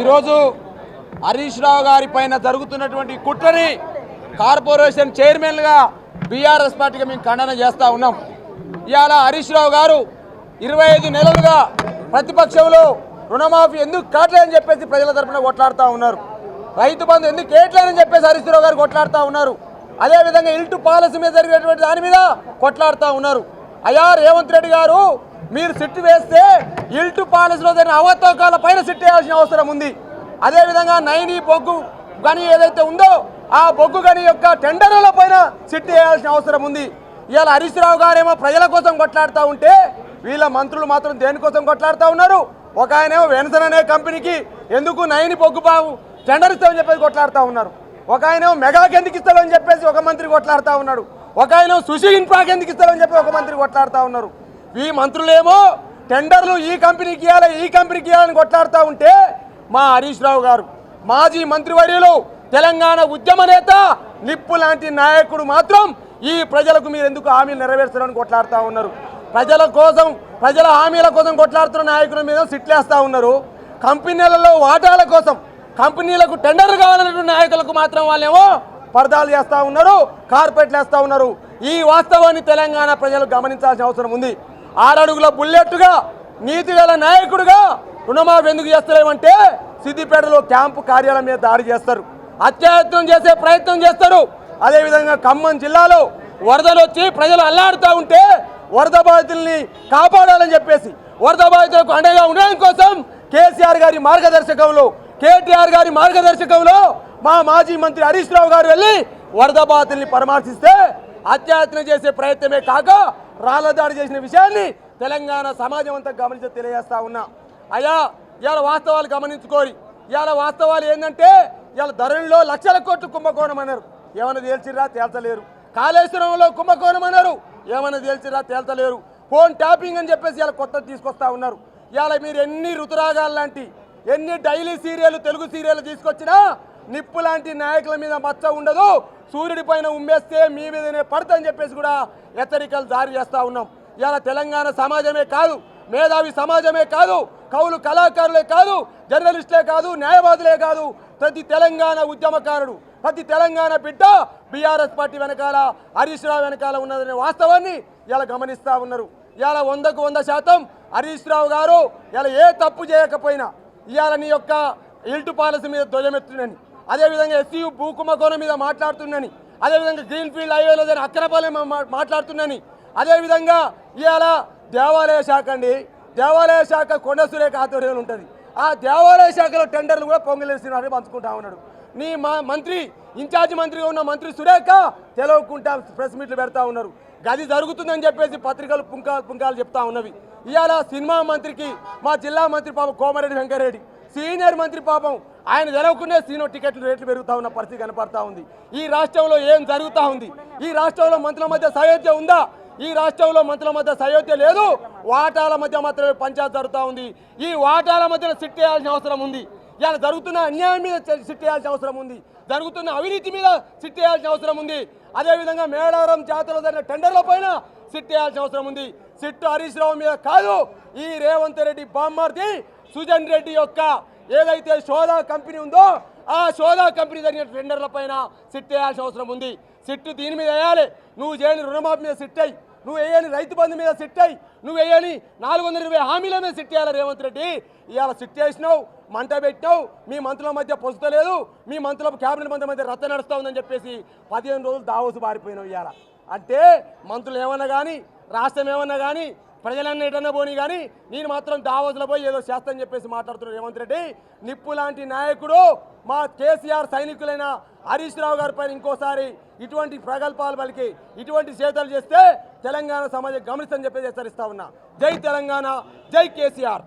ఈరోజు హరీష్ రావు గారి పైన జరుగుతున్నటువంటి కుట్రని కార్పొరేషన్ చైర్మన్గా బీఆర్ఎస్ పార్టీగా మేము ఖండన చేస్తూ ఉన్నాం. ఇవాళ హరీష్ రావు గారు 25 నెలలుగా ప్రతిపక్షంలో రుణమాఫీ ఎందుకు కావట్లేదని చెప్పేసి ప్రజల తరఫున కొట్లాడుతూ ఉన్నారు. రైతు బంధు ఎందుకు కేట్లేదని చెప్పేసి హరీష్ రావు గారు కొట్లాడుతూ ఉన్నారు. అదేవిధంగా ఇల్టు పాలసీ మీద జరిగేటువంటి దాని మీద కొట్లాడుతూ ఉన్నారు. అయ్యా రేవంత్ రెడ్డి గారు, మీరు సిట్టు వేస్తే ఇల్టు పాలసీలో జరిగిన అవతవకాల పైన సిట్టు వేయాల్సిన అవసరం ఉంది. అదేవిధంగా నైని బొగ్గు గని ఏదైతే ఉందో ఆ బొగ్గు గని యొక్క టెండర్ల పైన సిట్టు వేయాల్సిన అవసరం ఉంది. ఇవాళ హరీష్ రావు గారేమో ప్రజల కోసం కొట్లాడుతూ ఉంటే వీళ్ళ మంత్రులు మాత్రం దేనికోసం కొట్లాడుతూ ఉన్నారు. ఒక ఆయనేమో వెన్సన్ అనే కంపెనీకి ఎందుకు నైని బొగ్గు బాబు టెండర్ ఇస్తామని చెప్పేసి కొట్లాడుతూ ఉన్నారు. ఒక ఆయనేమో మెగాకి ఎందుకు ఇస్తామని చెప్పేసి ఒక మంత్రి కొట్లాడుతూ ఉన్నాడు. ఒక ఆయన సుషి ఇన్ఫ్రాకి ఎందుకు ఇస్తామని చెప్పి ఒక మంత్రి కొట్లాడుతూ ఉన్నారు. ఈ మంత్రులేమో టెండర్లు ఈ కంపెనీకి ఇవ్వాలి ఈ కంపెనీకి ఇవ్వాలని కొట్లాడుతూ ఉంటే మా హరీష్ రావు గారు మాజీ మంత్రివర్యులు తెలంగాణ ఉద్యమ నేత నిప్పు లాంటి నాయకుడు మాత్రం ఈ ప్రజలకు మీరు ఎందుకు హామీలు నెరవేర్చాలని కొట్లాడుతూ ఉన్నారు. ప్రజల కోసం ప్రజల హామీల కోసం కొట్లాడుతున్న నాయకుల మీద సిట్లేస్తూ ఉన్నారు. కంపెనీలలో వాటాల కోసం కంపెనీలకు టెండర్లు కావాలన్నటువంటి నాయకులకు మాత్రం వాళ్ళేమో పరదాలు చేస్తూ ఉన్నారు, కార్పెట్లు వేస్తూ ఉన్నారు. ఈ వాస్తవాన్ని తెలంగాణ ప్రజలు గమనించాల్సిన అవసరం ఉంది. 6 అడుగుల బుల్లెట్టుగా నీతి గల నాయకుడుగా రుణమాఫీ ఎందుకు చేస్తలేమంటే సిద్దిపేటలో క్యాంపు కార్యాలయం మీద దాడి చేస్తారు, అత్యాయత్నం చేసే ప్రయత్నం చేస్తారు. అదేవిధంగా ఖమ్మం జిల్లాలో వరదలు వచ్చి ప్రజలు అల్లాడుతూ ఉంటే వరద బాధితుల్ని కాపాడాలని చెప్పేసి వరద బాధితులకు అండగా ఉండడం కోసం కేసీఆర్ గారి మార్గదర్శకంలో కేటీఆర్ గారి మార్గదర్శకంలో మా మాజీ మంత్రి హరీష్ రావు గారు వెళ్ళి వరద బాధితుల్ని పరామర్శిస్తే అత్యాయత్నం చేసే ప్రయత్నమే కాక రాళ్ల దాడి చేసిన విషయాన్ని తెలంగాణ సమాజం అంతా గమనించి తెలియజేస్తా ఉన్నా. అయ్యా ఇవాళ వాస్తవాలు గమనించుకోరి. ఇవాళ వాస్తవాలు ఏంటంటే ఇవాళ ధరణిలో లక్షల కోట్లు కుంభకోణం అన్నారు, ఏమైనా తేల్చిరా తేల్చలేరు. కాళేశ్వరంలో కుంభకోణం అన్నారు, ఏమైనా తేల్చిరా తేల్చలేరు. ఫోన్ ట్యాపింగ్ అని చెప్పేసి ఇలా కొత్తది తీసుకొస్తా ఉన్నారు. ఇవాళ మీరు ఎన్ని ఋతురాగాలు లాంటి ఎన్ని డైలీ సీరియల్ తెలుగు సీరియల్ తీసుకొచ్చినా నిప్పు లాంటి నాయకుల మీద మచ్చ ఉండదు, సూర్యుడి పైన ఉమ్మేస్తే మీ మీదనే పడతాని చెప్పేసి కూడా హెచ్చరికలు జారీ చేస్తూ ఉన్నాం. ఇవాళ తెలంగాణ సమాజమే కాదు, మేధావి సమాజమే కాదు, కవులు కళాకారులే కాదు, జర్నలిస్టులే కాదు, న్యాయవాదులే కాదు, ప్రతి తెలంగాణ ఉద్యమకారుడు ప్రతి తెలంగాణ బిడ్డ బీఆర్ఎస్ పార్టీ వెనకాల హరీష్ రావు వెనకాల ఉన్నదనే వాస్తవాన్ని ఇలా గమనిస్తూ ఉన్నారు. ఇవాళ 100కు 100% హరీష్ రావు గారు ఇలా ఏ తప్పు చేయకపోయినా ఇవాళ నీ యొక్క ఇల్టు పాలసీ మీద ధ్వజమెత్తుందని, అదేవిధంగా ఎస్యూ భూ కుంభకోణం మీద మాట్లాడుతుందని, అదేవిధంగా గ్రీన్ఫీల్డ్ హైవేలో జరిగిన అక్రపాలెం మాట్లాడుతుందని, అదేవిధంగా ఇవాళ దేవాలయ శాఖ అండి, దేవాలయ శాఖ కొండ సురేఖ ఆధ్వర్యంలో ఉంటుంది. ఆ దేవాలయ శాఖలో టెండర్లు కూడా పొంగిలేసినారని పంచుకుంటా ఉన్నాడు. నీ మంత్రి ఇన్ఛార్జి మంత్రిగా ఉన్న మంత్రి సురేఖ తెలవకుండా ప్రెస్ మీట్లు పెడతా ఉన్నారు. గది జరుగుతుందని చెప్పేసి పత్రికలు పుంకాలు చెప్తా ఉన్నవి. ఇవాళ సినిమా మంత్రికి మా జిల్లా మంత్రి పాపం కోమరెడ్డి వెంకరెడ్డి సీనియర్ మంత్రి పాపం ఆయన తెలవకుండా సీనో టికెట్లు రేట్లు పెరుగుతూ ఉన్న పరిస్థితి కనపడతా ఉంది. ఈ రాష్ట్రంలో ఏం జరుగుతూ ఉంది? ఈ రాష్ట్రంలో మంత్రుల మధ్య సయోధ్య ఉందా? ఈ రాష్ట్రంలో మంత్రుల మధ్య సయోధ్య లేదు, వాటాల మధ్య మాత్రమే పంచాయతీ జరుగుతూ ఉంది. ఈ వాటాల మధ్యన సిట్ చేయాల్సిన అవసరం ఉంది. ఇలా జరుగుతున్న అన్యాయం మీద సిట్ చేయాల్సిన అవసరం ఉంది, జరుగుతున్న అవినీతి మీద సిట్ చేయాల్సిన అవసరం ఉంది. అదేవిధంగా మేడారం జాతరలో జరిగిన టెండర్ల పైన సిట్ చేయాల్సిన అవసరం ఉంది. సిట్టు హరీష్ రావు మీద కాదు, ఈ రేవంత్ రెడ్డి బామ్మర్ది సుజన్ రెడ్డి యొక్క ఏదైతే సోదా కంపెనీ ఉందో ఆ సోదా కంపెనీ జరిగిన టెండర్ల పైన సిట్ చేయాల్సిన అవసరం ఉంది. సిట్టు దీని మీద వేయాలి. నువ్వు చేయని రుణమాఫీ మీద సిట్ అయ్యి, నువ్వు వేయని రైతు బంధు మీద సిట్ అయ్యి, నువ్వు వేయని 420 హామీల మీద సిట్ చేయాలి. రేవంత్ రెడ్డి ఇవాళ సిట్ చేసినావు, మంట పెట్టినావు, మీ మంత్రుల మధ్య పొందుతలేదు, మీ మంత్రుల క్యాబినెట్ మంత్రుల మధ్య రచ్చ నడుస్తూ ఉందని చెప్పేసి 15 రోజులు దావోసు బారిపోయినావు. ఇవాళ అంటే మంత్రులు ఏమన్నా కానీ రాష్ట్రం ఏమన్నా కానీ ప్రజలన్నీ ఎటన్నా పోనీ కానీ నేను మాత్రం దావోసులో పోయి ఏదో చేస్తానని చెప్పేసి మాట్లాడుతున్నాడు రేవంత్ రెడ్డి. నిప్పు లాంటి నాయకుడు మా కేసీఆర్ సైనికులైన హరీష్ రావు గారి పైన ఇంకోసారి ఇటువంటి ప్రగల్భాలు పలికి ఇటువంటి చేతలు చేస్తే తెలంగాణ సమాజం గమనిస్తని చెప్పేసి హెచ్చరిస్తా ఉన్నా. జై తెలంగాణ, జై కేసీఆర్.